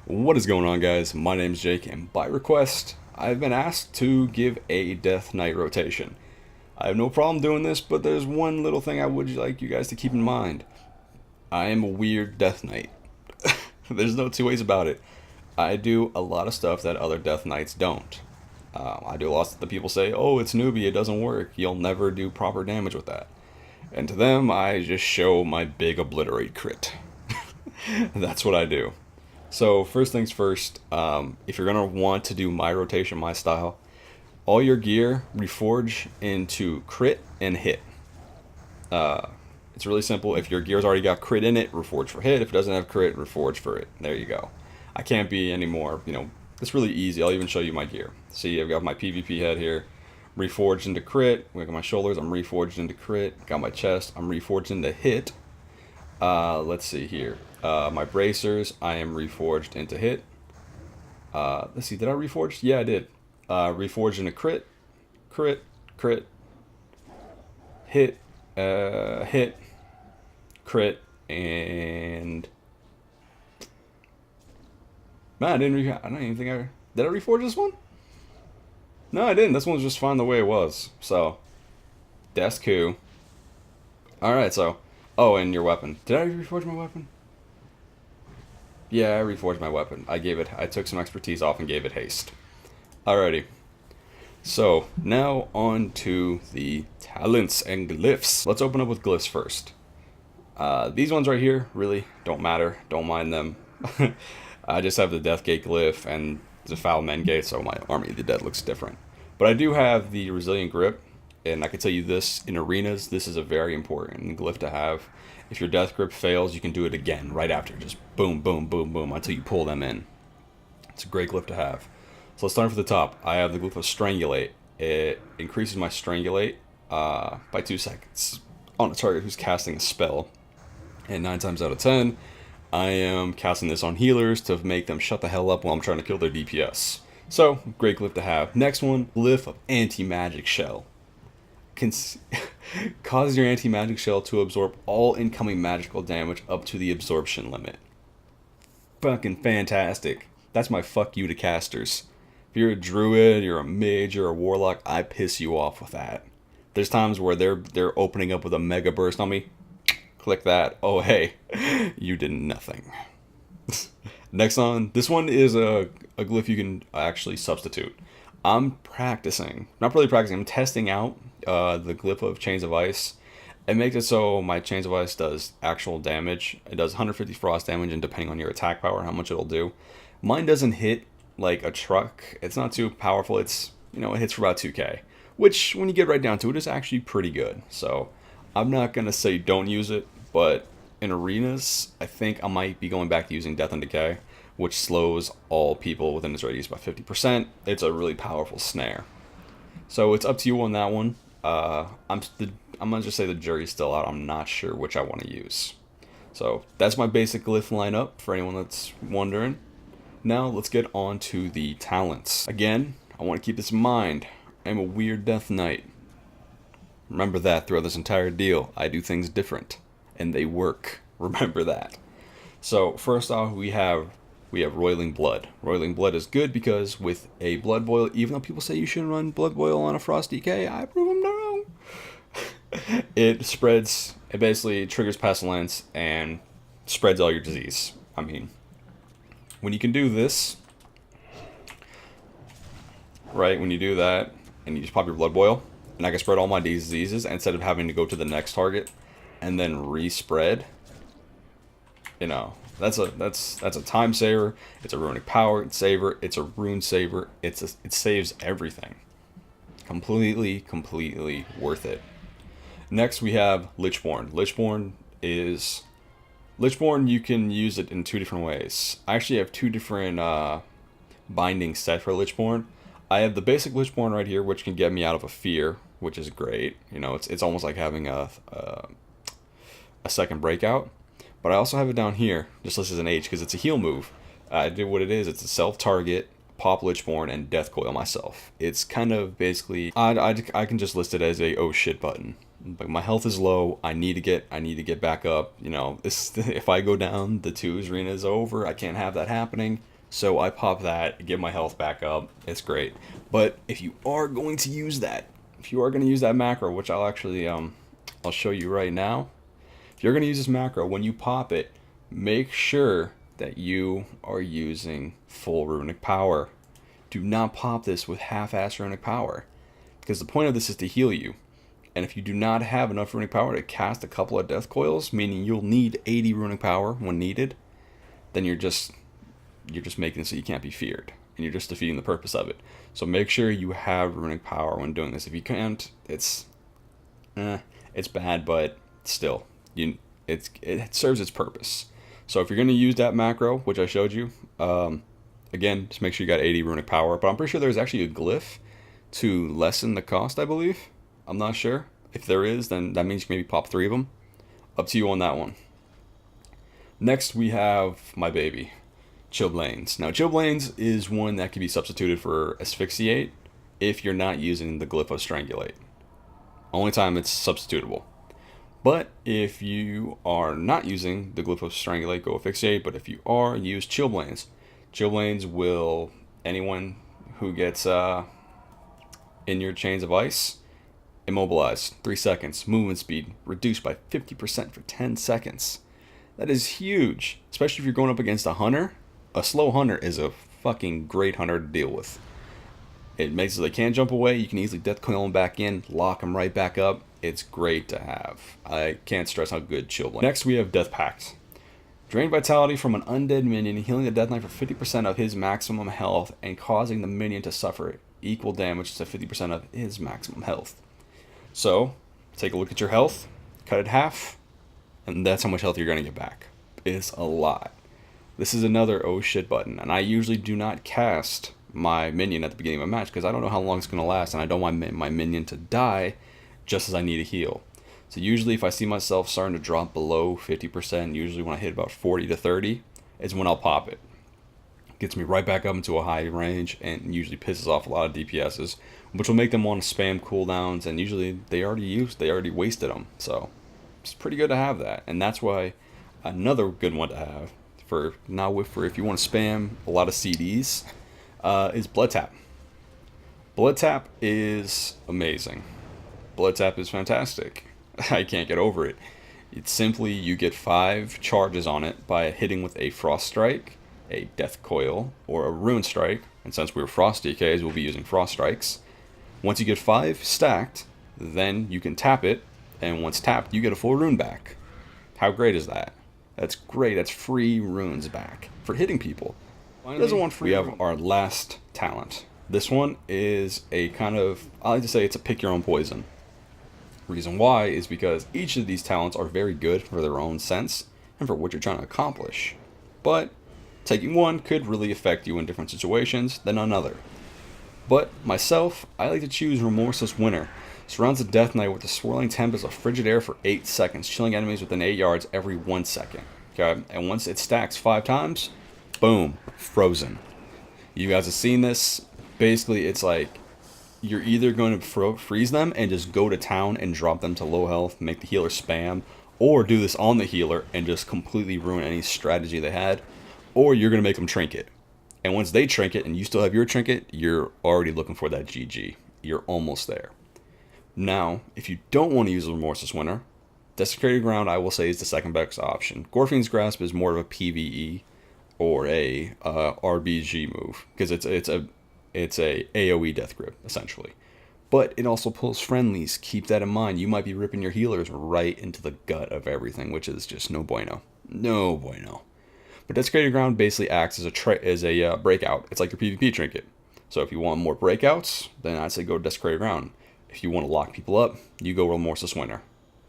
What is going on, guys? My name's Jake, and by request, I've been asked to give a Death Knight rotation. I have no problem doing this, but there's one little thing I would like you guys to keep in mind. I am a weird Death Knight. There's no two ways about it. I do a lot of stuff that other Death Knights don't. I do lots that people say, oh, it's newbie, it doesn't work, you'll never do proper damage with that. And to them, I just show my big obliterate crit. That's what I do. So first things first, if you're gonna want to do my rotation, my style, all your gear reforge into crit and hit. It's really simple. If your gear's already got crit in it, reforge for hit. If it doesn't have crit, reforge for it. There you go. I can't be any more, it's really easy. I'll even show you my gear. See, I've got my PvP head here, reforged into crit. We got my shoulders, I'm reforged into crit. Got my chest, I'm reforged into hit. Let's see here. My bracers, I am reforged into hit. Let's see, did I reforge? Yeah, I did. Reforged into crit, crit, hit, hit, crit, and man, I don't even think did I reforge this one? No, I didn't. This one's just fine the way it was. So, that's cool. All right, so, oh, and your weapon. Did I reforge my weapon? Yeah, I reforged my weapon. I took some expertise off and gave it haste. Alrighty. So, now on to the talents and glyphs. Let's open up with glyphs first. These ones right here really don't matter. Don't mind them. I just have the Deathgate glyph and the Foul Men Gate, so my Army of the Dead looks different. But I do have the Resilient Grip, and I can tell you this, in arenas, this is a very important glyph to have. If your Death Grip fails, you can do it again right after. Just boom, boom, boom, boom, until you pull them in. It's a great glyph to have. So let's start from the top. I have the glyph of Strangulate. It increases my Strangulate by 2 seconds on a target who's casting a spell. And 9 times out of 10, I am casting this on healers to make them shut the hell up while I'm trying to kill their DPS. So, great glyph to have. Next one, glyph of Anti-Magic Shell. Causes your Anti-Magic Shell to absorb all incoming magical damage up to the absorption limit. Fucking fantastic. That's my fuck you to casters. If you're a druid, you're a mage, you're a warlock, I piss you off with that. There's times where they're opening up with a mega burst on me. Click that. Oh hey, you did nothing. Next on, this one is a glyph you can actually substitute. I'm practicing, not really practicing, I'm testing out the glyph of Chains of Ice. It makes it so my Chains of Ice does actual damage. It does 150 frost damage, and depending on your attack power, how much it'll do. Mine doesn't hit like a truck. It's not too powerful. It hits for about 2k, which when you get right down to it is actually pretty good. So I'm not gonna say don't use it, but in arenas, I think I might be going back to using Death and Decay, which slows all people within its radius by 50%. It's a really powerful snare. So it's up to you on that one. I'm gonna just say the jury's still out. I'm not sure which I want to use. So that's my basic glyph lineup for anyone that's wondering. Now let's get on to the talents. Again, I want to keep this in mind. I'm a weird Death Knight. Remember that throughout this entire deal. I do things different, and they work. Remember that. So first off, we have Roiling Blood. Roiling Blood is good because with a Blood Boil, even though people say you shouldn't run Blood Boil on a Frost DK, I prove them wrong. It basically triggers Pestilence and spreads all your disease. I mean, when you can do this, right, when you do that, and you just pop your Blood Boil, and I can spread all my diseases instead of having to go to the next target and then respread, that's a time saver, it's a runic power saver, it's a rune saver, it saves everything. Completely worth it. Next we have Lichborn. Lichborn, you can use it in 2 different ways. I actually have 2 different bindings set for Lichborn. I have the basic Lichborn right here, which can get me out of a fear, which is great. It's almost like having a second breakout. But I also have it down here, just listed as an H, because it's a heal move. I did what it is. It's a self-target, pop Lichborn, and death coil myself. It's kind of basically, I can just list it as a oh shit button. But my health is low. I need to get back up. You know, this if I go down, the 2's arena is over. I can't have that happening. So I pop that, get my health back up. It's great. But if you are going to use that, if you are going to use that macro, which I'll actually I'll show you right now. If you're going to use this macro, when you pop it, make sure that you are using full runic power. Do not pop this with half-ass runic power, because the point of this is to heal you. And if you do not have enough runic power to cast a couple of death coils, meaning you'll need 80 runic power when needed, then you're just making it so you can't be feared, and you're just defeating the purpose of it. So make sure you have runic power when doing this. If you can't, it's bad, but still, it serves its purpose. So if you're going to use that macro, which I showed you, again, just make sure you got 80 runic power. But I'm pretty sure there's actually a glyph to lessen the cost, I believe. I'm not sure. If there is, then that means you can maybe pop 3 of them. Up to you on that one. Next, we have my baby, Chillblains. Now, Chillblains is one that can be substituted for Asphyxiate if you're not using the glyph of Strangulate. Only time it's substitutable. But if you are not using the glyph of Strangulate, go Asphyxiate. But if you are, use Chillblains. Chillblains will, anyone who gets in your chains of ice, immobilized 3 seconds. Movement speed reduced by 50% for 10 seconds. That is huge, especially if you're going up against a hunter. A slow hunter is a fucking great hunter to deal with. It makes it so they can't jump away. You can easily death coil them back in, lock them right back up. It's great to have. I can't stress how good Chillblains. Next, we have Death Pact. Drain vitality from an undead minion, healing the Death Knight for 50% of his maximum health and causing the minion to suffer equal damage to 50% of his maximum health. So, take a look at your health, cut it half, and that's how much health you're going to get back. It's a lot. This is another oh shit button, and I usually do not cast my minion at the beginning of a match because I don't know how long it's going to last, and I don't want my minion to die just as I need a heal. So usually if I see myself starting to drop below 50%, usually when I hit about 40 to 30, is when I'll pop it. Gets me right back up into a high range and usually pisses off a lot of DPSs, which will make them want to spam cooldowns, and usually they already wasted them. So it's pretty good to have that, and that's why another good one to have for if you want to spam a lot of CDs is Blood Tap. Blood Tap is amazing. Blood Tap is fantastic. I can't get over it. It's simply you get 5 charges on it by hitting with a Frost Strike, a Death Coil, or a Rune Strike, and since we're Frost DKs, we'll be using Frost Strikes. Once you get 5 stacked, then you can tap it, and once tapped, you get a full rune back. How great is that? That's great. That's free runes back for hitting people. Finally, doesn't want free. We have our last talent. This one is a kind of, I like to say it's a pick your own poison. Reason why is because each of these talents are very good for their own sense and for what you're trying to accomplish. But taking one could really affect you in different situations than another. But myself, I like to choose Remorseless Winter. Surrounds the Death Knight with a swirling tempest of frigid air for 8 seconds, chilling enemies within 8 yards every 1 second. Okay, and once it stacks 5 times, boom, frozen. You guys have seen this. Basically, it's like you're either going to freeze them and just go to town and drop them to low health, make the healer spam, or do this on the healer and just completely ruin any strategy they had, or you're going to make them trinket. And once they trinket and you still have your trinket, you're already looking for that GG. You're almost there. Now, if you don't want to use Remorseless Winter, Desecrated Ground, I will say, is the second best option. Gorfine's Grasp is more of a PvE or a RBG move, because it's a AoE death grip, essentially. But it also pulls friendlies. Keep that in mind. You might be ripping your healers right into the gut of everything, which is just no bueno. No bueno. But Desecrated Ground basically acts as a breakout. It's like your PvP trinket. So if you want more breakouts, then I'd say go Desecrated Ground. If you want to lock people up, you go Remorseless Winter.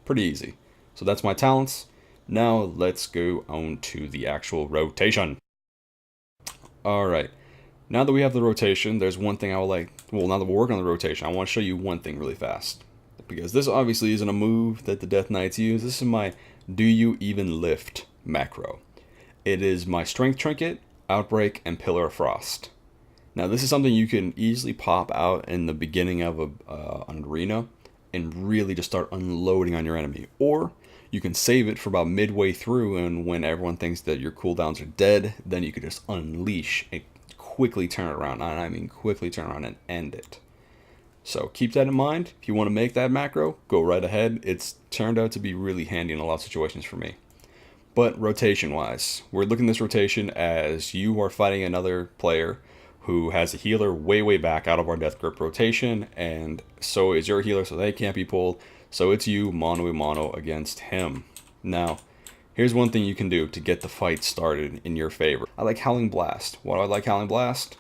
Pretty easy. So that's my talents. Now let's go on to the actual rotation. Alright. Now that we have the rotation, there's one thing I would like... Well, now that we're working on the rotation, I want to show you one thing really fast. Because this obviously isn't a move that the Death Knights use. This is my Do You Even Lift macro. It is my Strength Trinket, Outbreak, and Pillar of Frost. Now this is something you can easily pop out in the beginning of an arena and really just start unloading on your enemy. Or you can save it for about midway through, and when everyone thinks that your cooldowns are dead, then you can just unleash and quickly turn it around. And I mean quickly turn around and end it. So keep that in mind. If you want to make that macro, go right ahead. It's turned out to be really handy in a lot of situations for me. But rotation-wise, we're looking at this rotation as you are fighting another player who has a healer way back out of our death grip rotation, and so is your healer, so they can't be pulled. So it's you mono a mono against him. Now, here's one thing you can do to get the fight started in your favor. I like Howling Blast. Why do I like Howling Blast?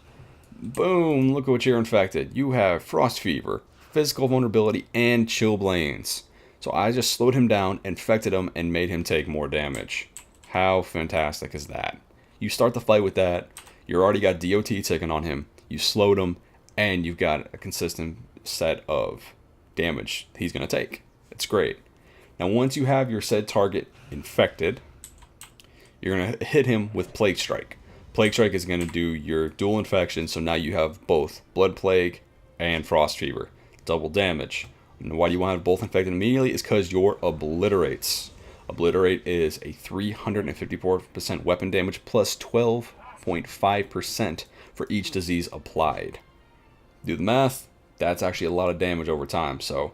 Boom, look at what you're infected. You have Frost Fever, Physical Vulnerability, and Chillblains. So I just slowed him down, infected him, and made him take more damage. How fantastic is that? You start the fight with that, you already got DOT ticking on him, you slowed him, and you've got a consistent set of damage he's going to take. It's great. Now once you have your said target infected, you're going to hit him with Plague Strike. Plague Strike is going to do your dual infection, so now you have both Blood Plague and Frost Fever. Double damage. And why do you want to have both infected immediately? Is because your Obliterates. Obliterate is a 354% weapon damage plus 12.5% for each disease applied. Do the math, that's actually a lot of damage over time, so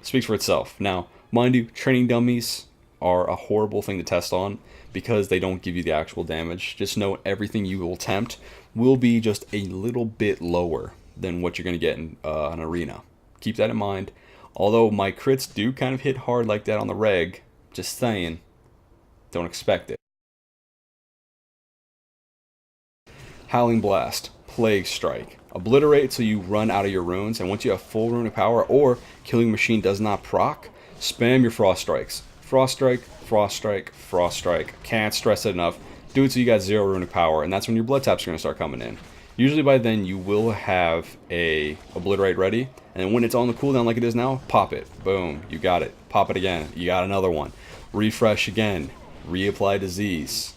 it speaks for itself. Now, mind you, training dummies are a horrible thing to test on because they don't give you the actual damage. Just know everything you will attempt will be just a little bit lower than what you're going to get in an arena. Keep that in mind. Although my crits do kind of hit hard like that on the reg, just saying, don't expect it. Howling Blast, Plague Strike, Obliterate so you run out of your runes, and once you have full runic power or Killing Machine does not proc, spam your Frost Strikes. Frost Strike, Frost Strike, Frost Strike. Can't stress it enough. Do it so you got 0 runic power, and that's when your blood taps are going to start coming in. Usually by then you will have a Obliterate ready, and when it's on the cooldown like it is now, pop it. Boom, you got it. Pop it again, you got another one. Refresh again, reapply disease.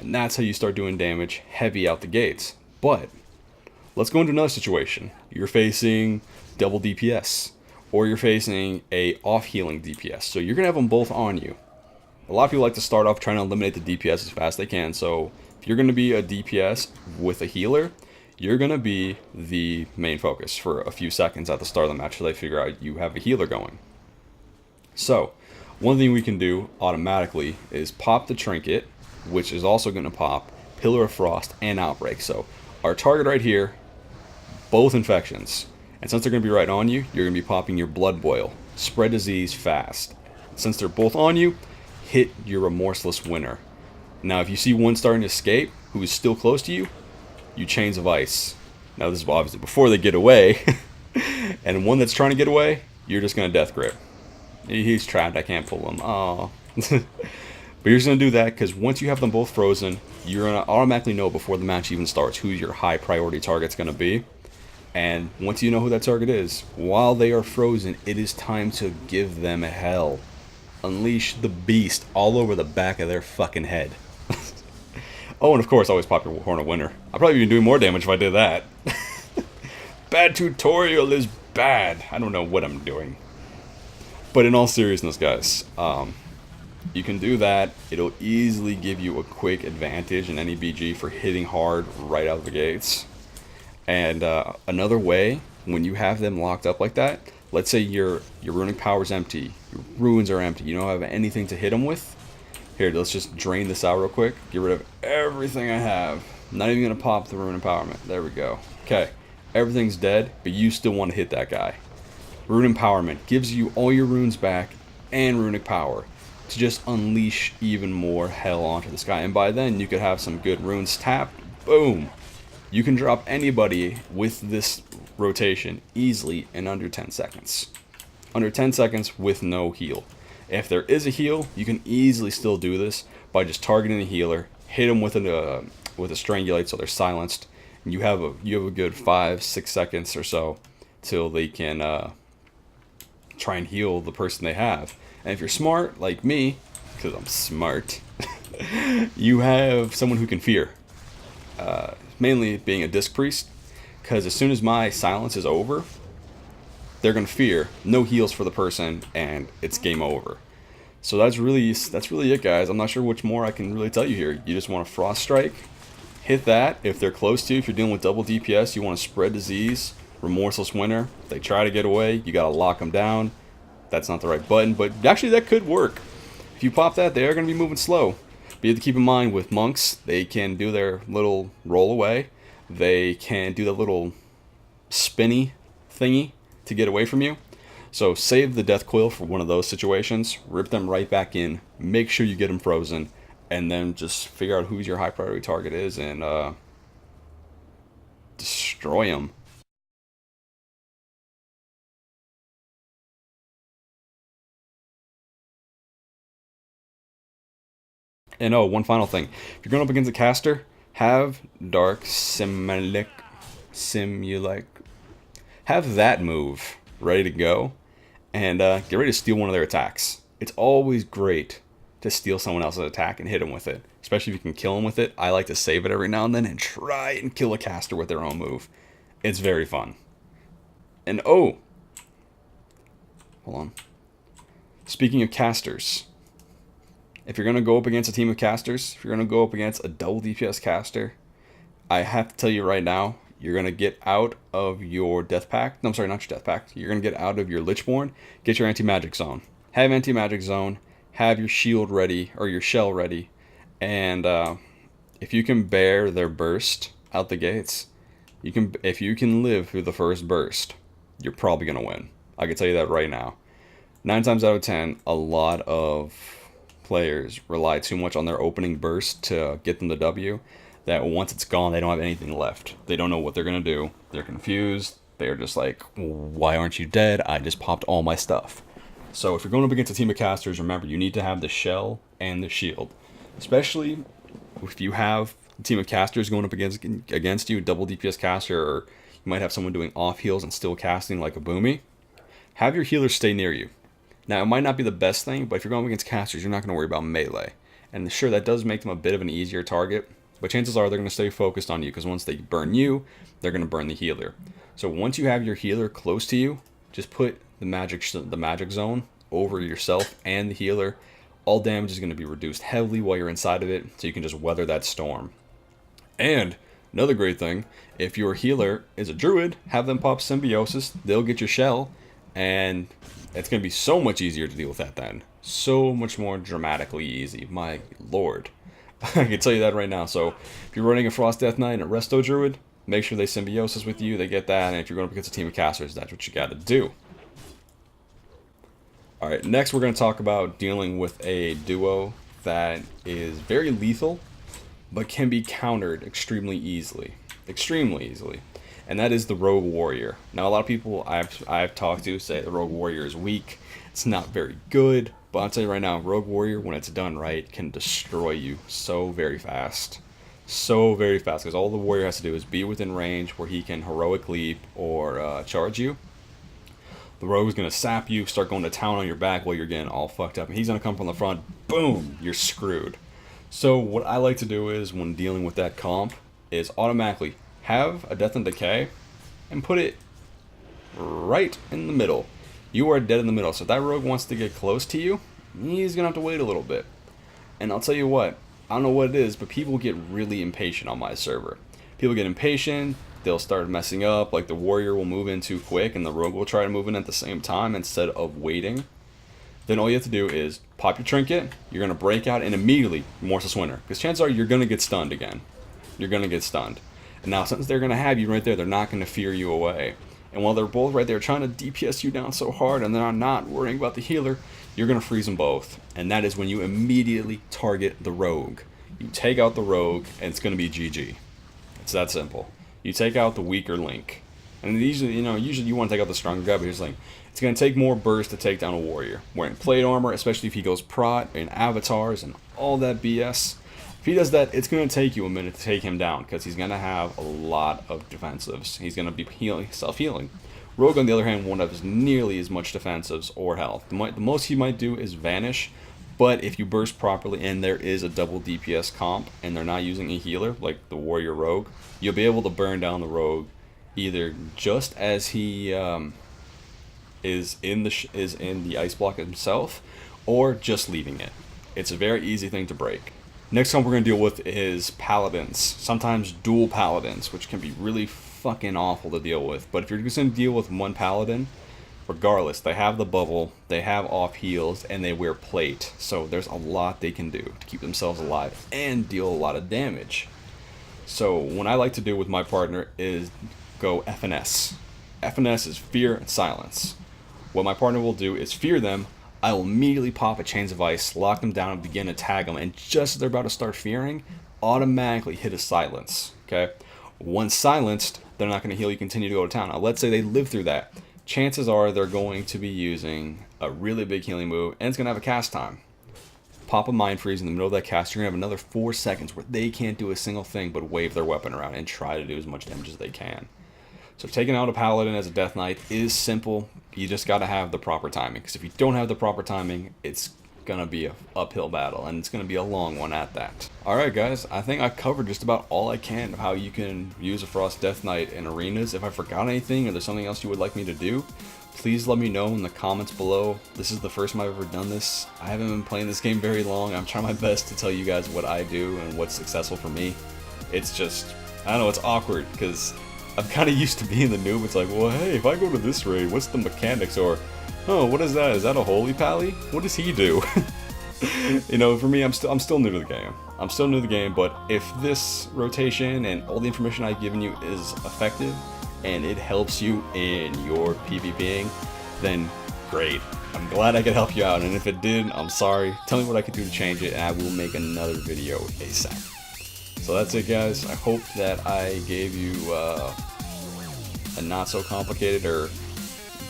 And that's how you start doing damage heavy out the gates. But let's go into another situation. You're facing double DPS, or you're facing a off-healing DPS. So you're going to have them both on you. A lot of people like to start off trying to eliminate the DPS as fast as they can, so if you're going to be a DPS with a healer, you're going to be the main focus for a few seconds at the start of the match until they figure out you have a healer going. So, one thing we can do automatically is pop the Trinket, which is also going to pop Pillar of Frost and Outbreak. So, our target right here, both infections. And since they're going to be right on you, you're going to be popping your Blood Boil. Spread disease fast. Since they're both on you, hit your Remorseless Winner. Now, if you see one starting to escape, who is still close to you, you Chains of Ice. Now, this is obviously before they get away. And one that's trying to get away, you're just going to Death Grip. He's trapped, I can't pull him. Aww. But you're just going to do that because once you have them both frozen, you're going to automatically know before the match even starts who your high priority target's going to be. And once you know who that target is, while they are frozen, it is time to give them hell. Unleash the beast all over the back of their fucking head. Oh, and of course, always pop your Horn of Winter. I'd probably be doing more damage if I did that. Bad tutorial is bad. I don't know what I'm doing. But in all seriousness, guys, you can do that. It'll easily give you a quick advantage in any BG for hitting hard right out of the gates. And another way, when you have them locked up like that, let's say your runic power's empty, your runes are empty, you don't have anything to hit them with. Here, let's just drain this out real quick. Get rid of everything I have. Not even going to pop the rune empowerment. There we go. Okay, everything's dead, but you still want to hit that guy. Rune empowerment gives you all your runes back and runic power to just unleash even more hell onto this guy. And by then, you could have some good runes tapped. Boom! You can drop anybody with this rotation easily in under 10 seconds. Under 10 seconds with no heal. If there is a heal, you can easily still do this by just targeting the healer, hit them with a strangulate so they're silenced, and you have a good 5-6 seconds or so till they can try and heal the person they have. And if you're smart like me, because I'm smart, you have someone who can fear. Mainly being a disc priest, because as soon as my silence is over, they're going to fear. No heals for the person, and it's game over. So that's really it, guys. I'm not sure which more I can really tell you here. You just want to Frost Strike, hit that. If they're close to you, if you're dealing with double DPS, you want to spread disease, Remorseless Winter. If they try to get away, you got to lock them down. That's not the right button, but actually that could work. If you pop that, they are going to be moving slow. But you have to keep in mind with monks, they can do their little roll away. They can do the little spinny thingy to get away from you. So save the Death Coil for one of those situations, rip them right back in, make sure you get them frozen, and then just figure out who's your high priority target is and destroy them. And oh, one final thing. If you're going up against a caster, have Dark Simulacrum. Have that move ready to go. And get ready to steal one of their attacks. It's always great to steal someone else's attack and hit them with it. Especially if you can kill them with it. I like to save it every now and then and try and kill a caster with their own move. It's very fun. And oh! Hold on. Speaking of casters. If you're going to go up against a team of casters, if you're going to go up against a double DPS caster, I have to tell you right now, you're going to get out of your Death Pact. No, I'm sorry, not your Death Pact. You're going to get out of your Lichborn, get your Anti-Magic Zone. Have Anti-Magic Zone, have your shield ready, or your shell ready, and if you can bear their burst out the gates, if you can live through the first burst, you're probably going to win. I can tell you that right now. 9 times out of 10, a lot of players rely too much on their opening burst to get them the W, that once it's gone, they don't have anything left. They don't know what they're going to do. They're confused. They're just like, why aren't you dead? I just popped all my stuff. So if you're going up against a team of casters, remember, you need to have the shell and the shield. Especially if you have a team of casters going up against you, double DPS caster, or you might have someone doing off heals and still casting like a Boomy. Have your healers stay near you. Now, it might not be the best thing, but if you're going against casters, you're not going to worry about melee. And sure, that does make them a bit of an easier target, but chances are they're going to stay focused on you, because once they burn you, they're going to burn the healer. So once you have your healer close to you, just put the magic zone over yourself and the healer. All damage is going to be reduced heavily while you're inside of it, so you can just weather that storm. And another great thing, if your healer is a druid, have them pop Symbiosis, they'll get your shell, and it's going to be so much easier to deal with that then. So much more dramatically easy. My lord. I can tell you that right now. So if you're running a Frost Death Knight and a Resto Druid, make sure they Symbiosis with you, they get that, and if you're going up against a team of casters, that's what you got to do. Alright, next we're going to talk about dealing with a duo that is very lethal, but can be countered extremely easily. Extremely easily. And that is the Rogue Warrior. Now, a lot of people I've talked to say the Rogue Warrior is weak. It's not very good. But I'll tell you right now, Rogue Warrior, when it's done right, can destroy you so very fast. So very fast. Because all the Warrior has to do is be within range where he can Heroic Leap or charge you. The Rogue's going to sap you, start going to town on your back while you're getting all fucked up. And he's going to come from the front. Boom! You're screwed. So what I like to do is, when dealing with that comp, is automatically have a Death and Decay and put it right in the middle. You are dead in the middle. So if that rogue wants to get close to you, he's going to have to wait a little bit. And I'll tell you what, I don't know what it is, but people get really impatient on my server. People get impatient, they'll start messing up, like the warrior will move in too quick and the rogue will try to move in at the same time instead of waiting. Then all you have to do is pop your trinket, you're going to break out, and immediately Remorseless Winter. Because chances are you're going to get stunned again. You're going to get stunned. And now, since they're going to have you right there, they're not going to fear you away. And while they're both right there trying to DPS you down so hard and they're not worrying about the healer, you're going to freeze them both. And that is when you immediately target the rogue. You take out the rogue, and it's going to be GG. It's that simple. You take out the weaker link. And usually you want to take out the stronger guy, but here's the thing. It's going to take more burst to take down a warrior. Wearing plate armor, especially if he goes prot and avatars and all that BS. If he does that, it's going to take you a minute to take him down, because he's going to have a lot of defensives. He's going to be self-healing. Rogue, on the other hand, won't have nearly as much defensives or health. The most he might do is vanish, but if you burst properly and there is a double DPS comp and they're not using a healer, like the warrior rogue, you'll be able to burn down the rogue either just as he is in the ice block himself, or just leaving it. It's a very easy thing to break. Next one we're going to deal with is paladins. Sometimes dual paladins, which can be really fucking awful to deal with. But if you're just going to deal with one paladin, regardless, they have the bubble, they have off heals, and they wear plate. So there's a lot they can do to keep themselves alive and deal a lot of damage. So what I like to do with my partner is go FNS. FNS is fear and silence. What my partner will do is fear them. I will immediately pop a Chains of Ice, lock them down, and begin to tag them. And just as they're about to start fearing, automatically hit a silence. Okay? Once silenced, they're not going to heal. You continue to go to town. Now, let's say they live through that. Chances are they're going to be using a really big healing move, and it's going to have a cast time. Pop a Mind Freeze in the middle of that cast. You're going to have another 4 seconds where they can't do a single thing but wave their weapon around and try to do as much damage as they can. So taking out a Paladin as a Death Knight is simple. You just got to have the proper timing. Because if you don't have the proper timing, it's going to be an uphill battle. And it's going to be a long one at that. Alright guys, I think I covered just about all I can of how you can use a Frost Death Knight in arenas. If I forgot anything or there's something else you would like me to do, please let me know in the comments below. This is the first time I've ever done this. I haven't been playing this game very long. I'm trying my best to tell you guys what I do and what's successful for me. It's just, I don't know, it's awkward because I'm kind of used to being the noob. It's like, well, hey, if I go to this raid, what's the mechanics? Or, oh, what is that? Is that a holy pally? What does he do? You know, for me, I'm still new to the game. I'm still new to the game, but if this rotation and all the information I've given you is effective and it helps you in your PvPing, then great. I'm glad I could help you out, and if it did, I'm sorry. Tell me what I could do to change it, and I will make another video ASAP. So that's it, guys. I hope that I gave you a not so complicated or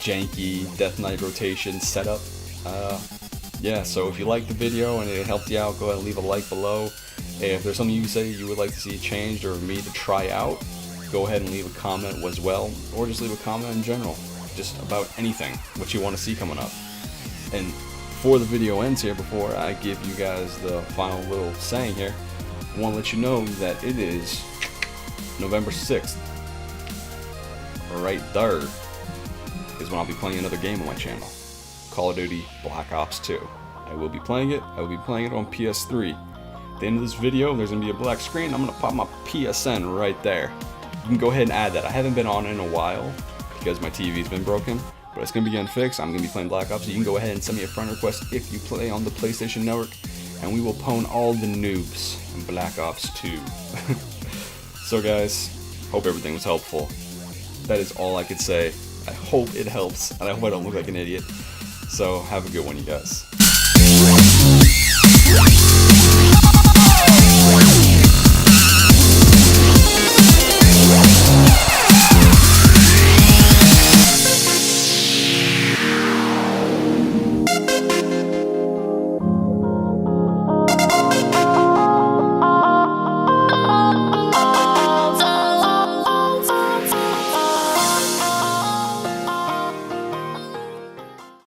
janky Death Knight rotation setup. Yeah, so if you liked the video and it helped you out, go ahead and leave a like below. If there's something you say you would like to see changed or me to try out, go ahead and leave a comment as well, or just leave a comment in general, just about anything, what you want to see coming up. And before the video ends here, before I give you guys the final little saying here, I want to let you know that it is November 6th. Right there is when I'll be playing another game on my channel. Call of Duty Black Ops 2. I will be playing it. I will be playing it on PS3. At the end of this video, there's going to be a black screen. I'm going to pop my PSN right there. You can go ahead and add that. I haven't been on in a while because my TV's been broken, but it's going to be getting fixed. I'm going to be playing Black Ops. So you can go ahead and send me a friend request if you play on the PlayStation Network, and we will pwn all the noobs in Black Ops 2. So guys, hope everything was helpful. That is all I could say. I hope it helps, and I hope I don't look like an idiot. So have a good one, you guys.